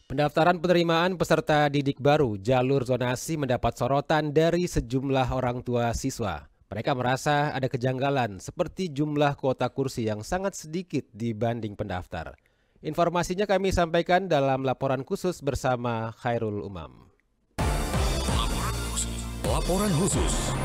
Pendaftaran penerimaan peserta didik baru jalur zonasi mendapat sorotan dari sejumlah orang tua siswa. Mereka merasa ada kejanggalan seperti jumlah kuota kursi yang sangat sedikit dibanding pendaftar. Informasinya kami sampaikan dalam laporan khusus bersama Khairul Umam. Laporan khusus.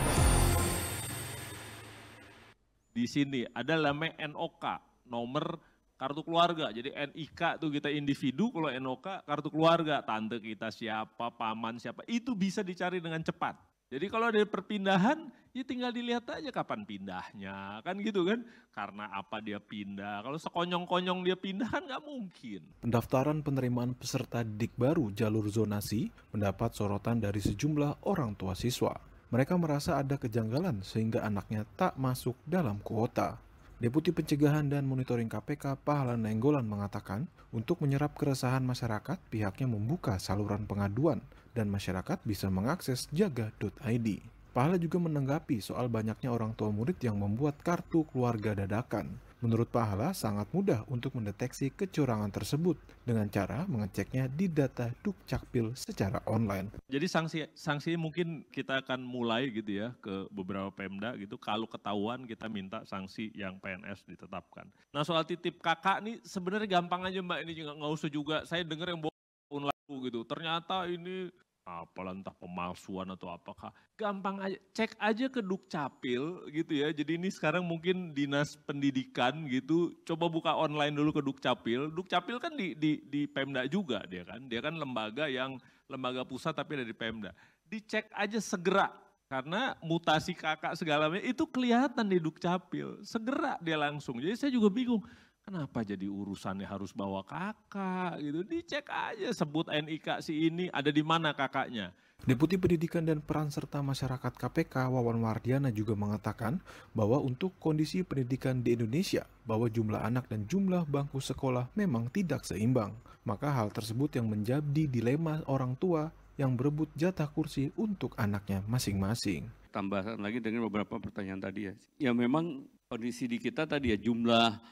Di sini ada namanya NOK, nomor kartu keluarga. Jadi NIK tuh kita individu, kalau NOK kartu keluarga, tante kita siapa, paman siapa, itu bisa dicari dengan cepat. Jadi kalau ada perpindahan, ya tinggal dilihat aja kapan pindahnya, kan gitu kan. Karena apa dia pindah, kalau sekonyong-konyong dia pindah kan nggak mungkin. Pendaftaran penerimaan peserta didik baru jalur zonasi mendapat sorotan dari sejumlah orang tua siswa. Mereka merasa ada kejanggalan sehingga anaknya tak masuk dalam kuota. Deputi Pencegahan dan Monitoring KPK Pahala Nainggolan mengatakan, untuk menyerap keresahan masyarakat, pihaknya membuka saluran pengaduan dan masyarakat bisa mengakses jaga.id. Pahala juga menanggapi soal banyaknya orang tua murid yang membuat kartu keluarga dadakan. Menurut Pahala, sangat mudah untuk mendeteksi kecurangan tersebut dengan cara mengeceknya di data Dukcapil secara online. Jadi sanksi mungkin kita akan mulai gitu ya ke beberapa Pemda gitu. Kalau ketahuan kita minta sanksi yang PNS ditetapkan. Nah soal titip kakak nih sebenarnya gampang aja Mbak, ini juga nggak usah juga. Saya dengar yang tahun lalu gitu. Ternyata ini apalah entah pemalsuan atau apakah. Gampang aja, cek aja ke Dukcapil gitu ya. Jadi ini sekarang mungkin Dinas Pendidikan gitu, coba buka online dulu ke Dukcapil. Dukcapil kan di Pemda juga dia kan. Dia kan lembaga pusat tapi dari Pemda. Dicek aja segera. Karena mutasi kakak segalanya itu kelihatan di Dukcapil. Segera dia langsung. Jadi saya juga bingung. Kenapa jadi urusannya harus bawa kakak gitu, dicek aja sebut NIK si ini ada di mana kakaknya. Deputi Pendidikan dan Peran Serta Masyarakat KPK Wawan Wardiana juga mengatakan bahwa untuk kondisi pendidikan di Indonesia, bahwa jumlah anak dan jumlah bangku sekolah memang tidak seimbang. Maka hal tersebut yang menjadi dilema orang tua yang berebut jatah kursi untuk anaknya masing-masing. Tambahan lagi dengan beberapa pertanyaan tadi ya. Ya memang kondisi di kita tadi ya jumlah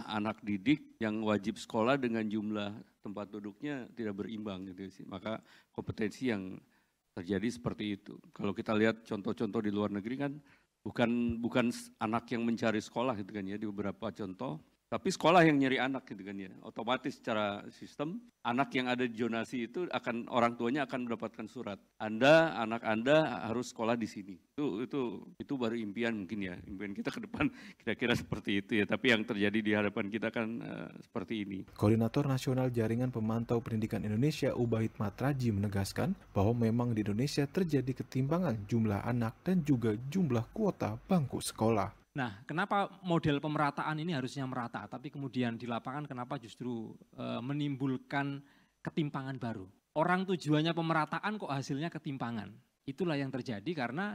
anak didik yang wajib sekolah dengan jumlah tempat duduknya tidak berimbang gitu sih. Maka kompetensi yang terjadi seperti itu. Kalau kita lihat contoh-contoh di luar negeri kan bukan anak yang mencari sekolah gitu kan ya di beberapa contoh, tapi sekolah yang nyari anak gitu kan ya. Otomatis secara sistem anak yang ada di zonasi itu orang tuanya akan mendapatkan surat. Anak Anda harus sekolah di sini. Itu baru impian mungkin ya. Impian kita ke depan kira-kira seperti itu ya. Tapi yang terjadi di hadapan kita kan seperti ini. Koordinator Nasional Jaringan Pemantau Pendidikan Indonesia Ubaid Matraji menegaskan bahwa memang di Indonesia terjadi ketimpangan jumlah anak dan juga jumlah kuota bangku sekolah. Nah, kenapa model pemerataan ini harusnya merata, tapi kemudian di lapangan kenapa justru menimbulkan ketimpangan baru? Orang tujuannya pemerataan kok hasilnya ketimpangan. Itulah yang terjadi karena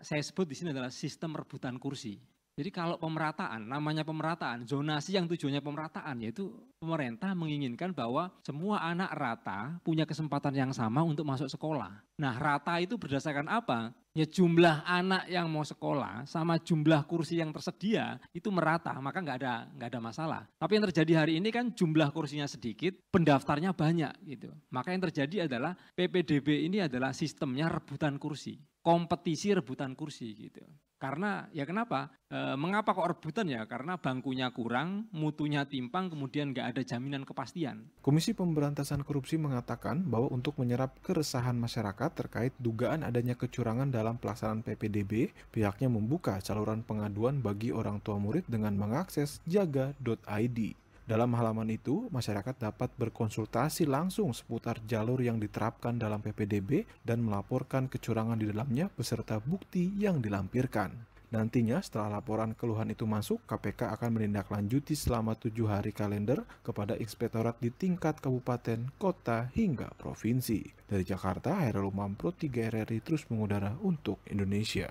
saya sebut di sini adalah sistem rebutan kursi. Jadi kalau pemerataan, namanya pemerataan, zonasi yang tujuannya pemerataan, yaitu pemerintah menginginkan bahwa semua anak rata punya kesempatan yang sama untuk masuk sekolah. Nah, rata itu berdasarkan apa? Ya jumlah anak yang mau sekolah sama jumlah kursi yang tersedia itu merata, maka nggak ada masalah. Tapi yang terjadi hari ini kan jumlah kursinya sedikit, pendaftarnya banyak gitu. Maka yang terjadi adalah PPDB ini adalah sistemnya rebutan kursi, kompetisi rebutan kursi gitu. Karena ya kenapa? Mengapa kok rebutan ya? Karena bangkunya kurang, mutunya timpang, kemudian nggak ada jaminan kepastian. Komisi Pemberantasan Korupsi mengatakan bahwa untuk menyerap keresahan masyarakat terkait dugaan adanya kecurangan dalam pelaksanaan PPDB, pihaknya membuka saluran pengaduan bagi orang tua murid dengan mengakses jaga.id. Dalam halaman itu, masyarakat dapat berkonsultasi langsung seputar jalur yang diterapkan dalam PPDB dan melaporkan kecurangan di dalamnya beserta bukti yang dilampirkan. Nantinya setelah laporan keluhan itu masuk, KPK akan menindaklanjuti selama 7 hari kalender kepada inspektorat di tingkat kabupaten, kota, hingga provinsi. Dari Jakarta, Khairul Umam, Pro 3 RRI terus mengudara untuk Indonesia.